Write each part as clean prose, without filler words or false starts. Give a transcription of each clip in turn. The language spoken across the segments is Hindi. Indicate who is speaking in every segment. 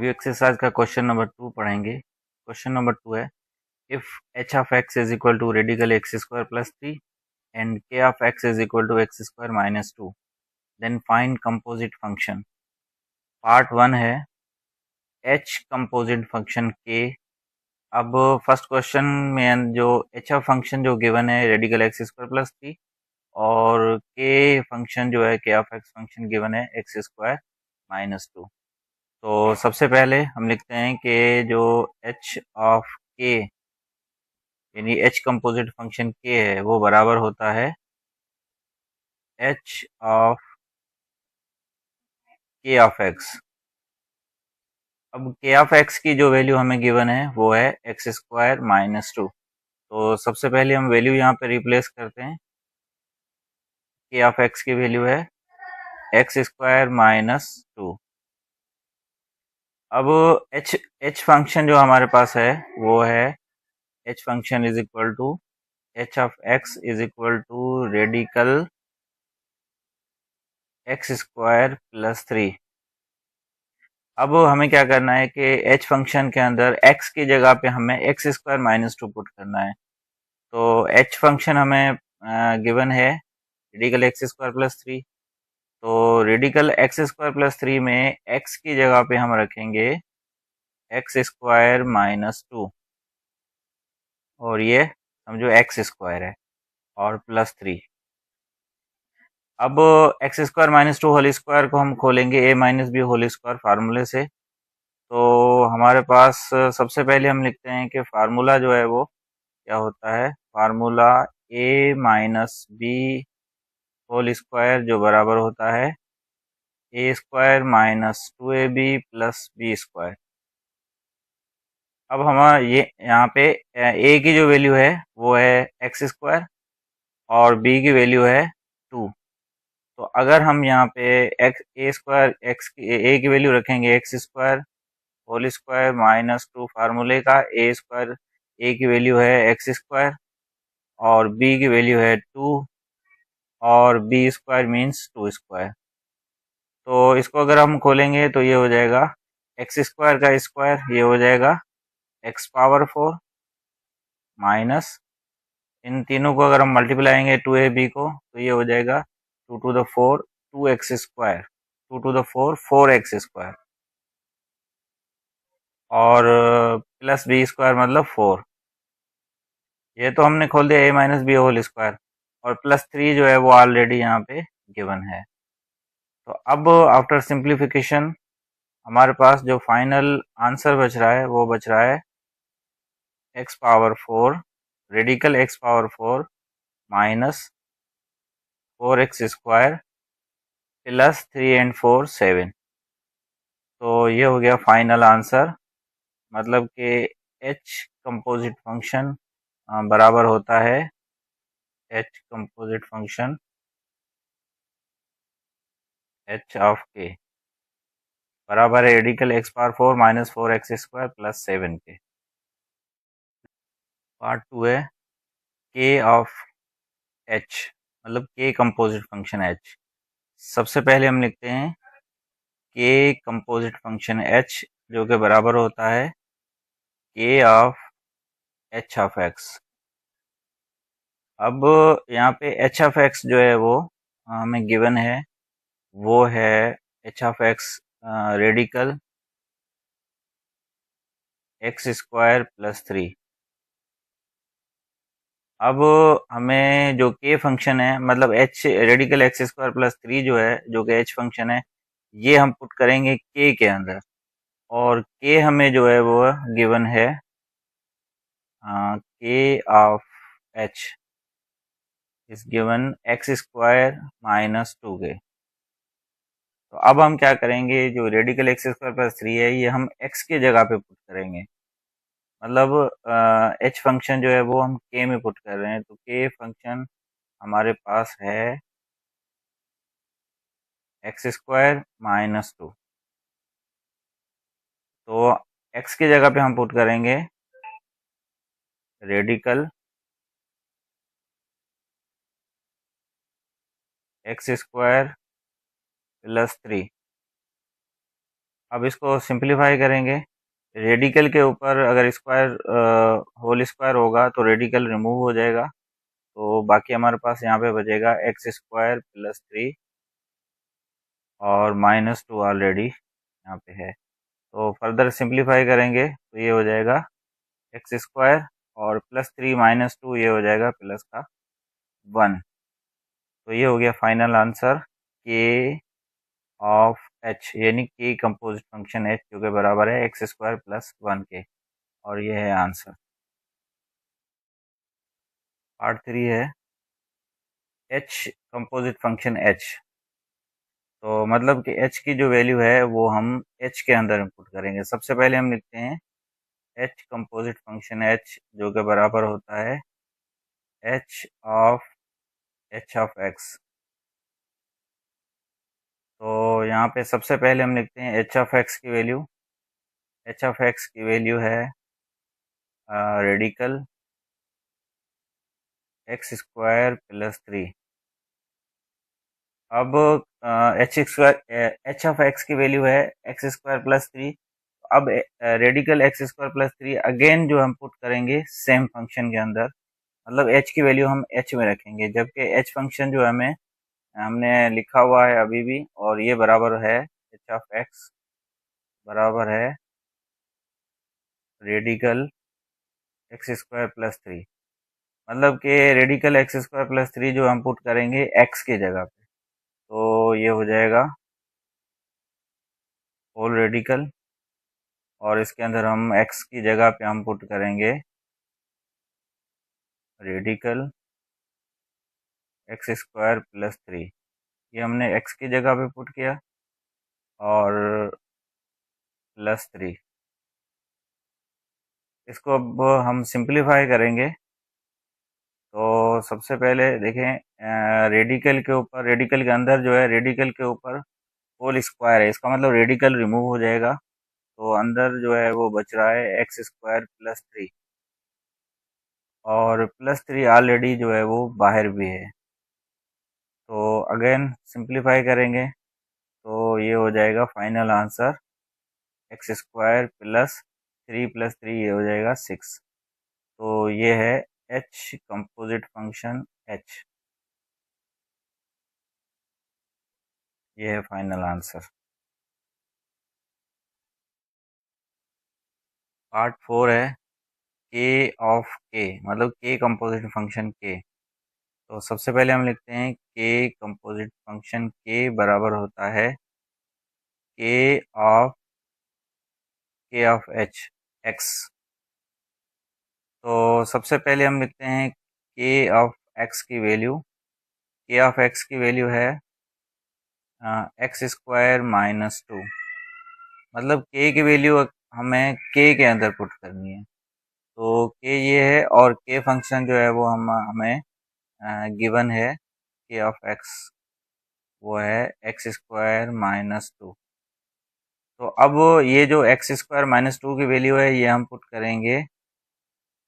Speaker 1: रिव्यू एक्सरसाइज का क्वेश्चन नंबर 2 पढ़ेंगे। क्वेश्चन नंबर 2 है, if h of x is equal to radical x square plus 3 and k of x is equal to x square minus 2, then find composite function। Part 1 है h composite function k। अब फर्स्ट क्वेश्चन में जो h ऑफ फंक्शन जो गिवन है रेडिकल एक्स स्क्वायर प्लस 3 और k फंक्शन जो है k of x function given है x स्क्वायर माइनस 2। तो सबसे पहले हम लिखते हैं कि जो h ऑफ k यानी h कंपोजिट फंक्शन k है वो बराबर होता है h of k of x। अब k ऑफ x की जो वैल्यू हमें गिवन है वो है x स्क्वायर माइनस 2। तो सबसे पहले हम वैल्यू यहाँ पे रिप्लेस करते हैं। k ऑफ x की वैल्यू है x स्क्वायर माइनस 2। अब h फंक्शन जो हमारे पास है वो है h function is equal to h of x is equal to radical X square plus 3। अब हमें क्या करना है कि h फंक्शन के अंदर x की जगह पे हमें एक्स स्क्वायर माइनस 2 पुट करना है। तो h फंक्शन हमें गिवन है रेडिकल एक्स स्क्वायर प्लस 3। तो रेडिकल एक्स स्क्वायर प्लस 3 में x की जगह पे हम रखेंगे एक्स स्क्वायर माइनस 2 और ये समझो एक्स स्क्वायर है और प्लस 3। अब X square minus 2 whole square को हम खोलेंगे a minus B whole square फार्मूले से। तो हमारे पास सबसे पहले हम लिखते हैं कि फार्मूला जो है वो क्या होता है, formula a minus B whole square जो बराबर होता है a square minus 2ab plus B square. अब हम ये यहाँ पे a की जो वैल्यू है वो है एक्स स्क्वायर और b की वैल्यू है 2। तो अगर हम यहाँ पे एक्स ए स्क्वायर एक्स की ए की वैल्यू रखेंगे x square whole square minus 2 फार्मूले का ए स्क्वायर, ए की वैल्यू है एक्स स्क्वायर और बी की वैल्यू है 2 और बी स्क्वायर मीन्स 2 स्क्वायर। तो इसको अगर हम खोलेंगे तो ये हो जाएगा एक्स स्क्वायर का स्क्वायर, ये हो जाएगा एक्स पावर 4 माइनस इन तीनों को अगर हम मल्टीप्लाएंगे 2ab को तो ये हो जाएगा 2 to the 4 2x square, 2 to the 4 4x square और प्लस बी स्क्वायर मतलब 4। ये तो हमने खोल दिया a minus B whole square और प्लस 3 जो है वो ऑलरेडी यहाँ पे गिवन है। तो अब आफ्टर सिंप्लीफिकेशन हमारे पास जो फाइनल आंसर बच रहा है वो बच रहा है x power 4 radical x power 4 minus 4x square plus 3 and 4 7। तो ये हो गया फाइनल आंसर, मतलब कि h कंपोजिट फंक्शन बराबर होता है h composite function h of k बराबर है radical x power 4 minus 4x square plus 7 के। पार्ट 2 है k ऑफ h, मतलब k कंपोजिट फंक्शन h। सबसे पहले हम लिखते हैं k कंपोजिट फंक्शन h जो कि बराबर होता है k of h of x। अब यहाँ पे h ऑफ x जो है वो हमें गिवन है, वो है h of x radical X square plus 3। अब हमें जो k फंक्शन है मतलब h radical X square plus 3 जो है जो कि h फंक्शन है ये हम पुट करेंगे k के अंदर और k हमें जो है वो गिवन है k of h is given x square minus 2 के। तो अब हम क्या करेंगे, जो रेडिकल एक्स स्क्वायर प्लस 3 है ये हम x की जगह पे पुट करेंगे, मतलब h फंक्शन जो है वो हम k में पुट कर रहे हैं। तो k फंक्शन हमारे पास है एक्स स्क्वायर माइनस 2। तो x की जगह पे हम पुट करेंगे रेडिकल एक्स स्क्वायर प्लस 3। अब इसको सिंप्लीफाई करेंगे। रेडिकल के ऊपर अगर स्क्वायर होल स्क्वायर होगा तो रेडिकल रिमूव हो जाएगा, तो बाकी हमारे पास यहाँ पे बचेगा एक्स स्क्वायर प्लस 3 और -2 ऑलरेडी यहाँ पे है। तो फर्दर सिंप्लीफाई करेंगे तो ये हो जाएगा एक्स स्क्वायर और +3 -2 ये हो जाएगा प्लस का 1। तो ये हो गया फाइनल आंसर के ऑफ एच, यानी के कंपोजिट फंक्शन एच जो कि बराबर है एक्स स्क्वायर प्लस 1 के, और ये है आंसर। पार्ट 3 है एच कंपोजिट फंक्शन एच। तो मतलब कि एच की जो वैल्यू है वो हम एच के अंदर इंपुट करेंगे। सबसे पहले हम लिखते हैं एच कंपोजिट फंक्शन एच जो कि बराबर होता है एच ऑफ एक्स। तो यहाँ पे सबसे पहले हम लिखते हैं एच ऑफ एक्स की वैल्यू। एच ऑफ एक्स की वैल्यू है रेडिकल एक्स स्क्वायर प्लस 3। अब H square H of x की वैल्यू है एक्स स्क्वायर प्लस 3। अब radical X square plus 3 again जो हम पुट करेंगे सेम फंक्शन के अंदर, मतलब एच की वैल्यू हम एच में रखेंगे, जबकि एच फंक्शन जो हमें हमने लिखा हुआ है अभी भी, और ये बराबर है एच ऑफ एक्स बराबर है रेडिकल एक्स स्क्वायर प्लस 3। मतलब कि रेडिकल एक्स स्क्वायर प्लस 3 जो हम पुट करेंगे एक्स की जगह पे, तो ये हो जाएगा होल रेडिकल, और इसके अंदर हम एक्स की जगह पे हम पुट करेंगे रेडिकल एक्स स्क्वायर प्लस 3। ये हमने एक्स की जगह पे पुट किया और प्लस 3। इसको अब हम सिंप्लीफाई करेंगे। तो सबसे पहले देखें रेडिकल के ऊपर, रेडिकल के अंदर जो है रेडिकल के ऊपर होल स्क्वायर है, इसका मतलब रेडिकल रिमूव हो जाएगा, तो अंदर जो है वो बच रहा है एक्स स्क्वायर प्लस 3, और प्लस 3 ऑलरेडी जो है वो बाहर भी है। तो अगेन सिंप्लीफाई करेंगे तो ये हो जाएगा final answer x square plus 3 ये हो जाएगा 6। तो ये है एच कंपोजिट फंक्शन एच, ये है फाइनल आंसर। पार्ट 4 है के ऑफ के, मतलब के कंपोजिट फंक्शन के। तो सबसे पहले हम लिखते हैं के कंपोजिट फंक्शन के बराबर होता है के ऑफ एच एक्स। तो सबसे पहले हम लिखते हैं के ऑफ एक्स की वैल्यू। के ऑफ एक्स की वैल्यू है एक्स स्क्वायर -2, मतलब के की वैल्यू हमें के अंदर पुट करनी है। तो के ये है, और के फंक्शन जो है वो हमें गिवन है के ऑफ एक्स, वो है एक्स स्क्वायर -2। तो अब ये जो एक्स स्क्वायर -2 की वैल्यू है ये हम पुट करेंगे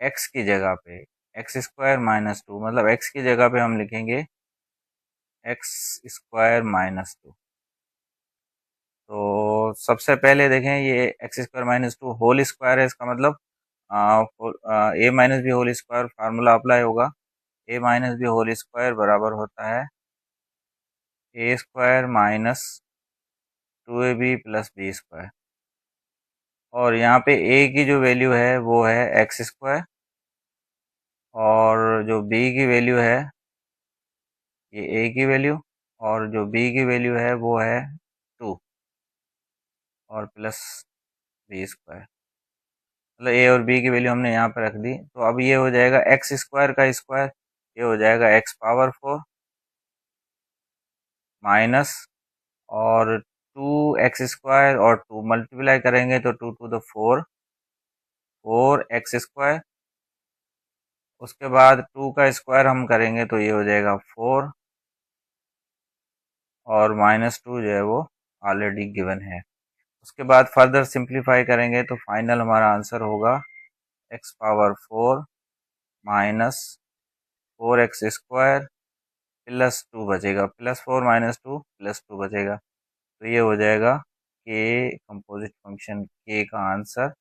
Speaker 1: एक्स की जगह पे। एक्स स्क्वायर -2 मतलब एक्स की जगह पे हम लिखेंगे एक्स स्क्वायर -2। तो सबसे पहले देखें ये एक्स स्क्वायर -2 होल स्क्वायर है, इसका मतलब A minus B whole square formula apply होगा। A minus B whole square बराबर होता है A square -2ab plus B square, और यहाँ पे ए की जो वैल्यू है वो है एक्स स्क्वायर, और जो बी की वैल्यू है ये ए की वैल्यू, और जो बी की वैल्यू है वो है 2 और प्लस बी स्क्वायर। मतलब ए और बी की वैल्यू हमने यहाँ पर रख दी। तो अब ये हो जाएगा एक्स स्क्वायर का स्क्वायर, ये हो जाएगा एक्स पावर 4 माइनस, और 2x स्क्वायर और 2 मल्टीप्लाई करेंगे तो 2 टू द 4 एक्स स्क्वायर। उसके बाद 2 का स्क्वायर हम करेंगे तो ये हो जाएगा 4, और -2 जो है वो ऑलरेडी गिवन है। उसके बाद फर्दर सिंप्लीफाई करेंगे तो फाइनल हमारा आंसर होगा x power 4 minus 4x square plus 2 बचेगा, +4 -2 +2 बचेगा, तो ये हो जाएगा के कंपोजिट फंक्शन के का आंसर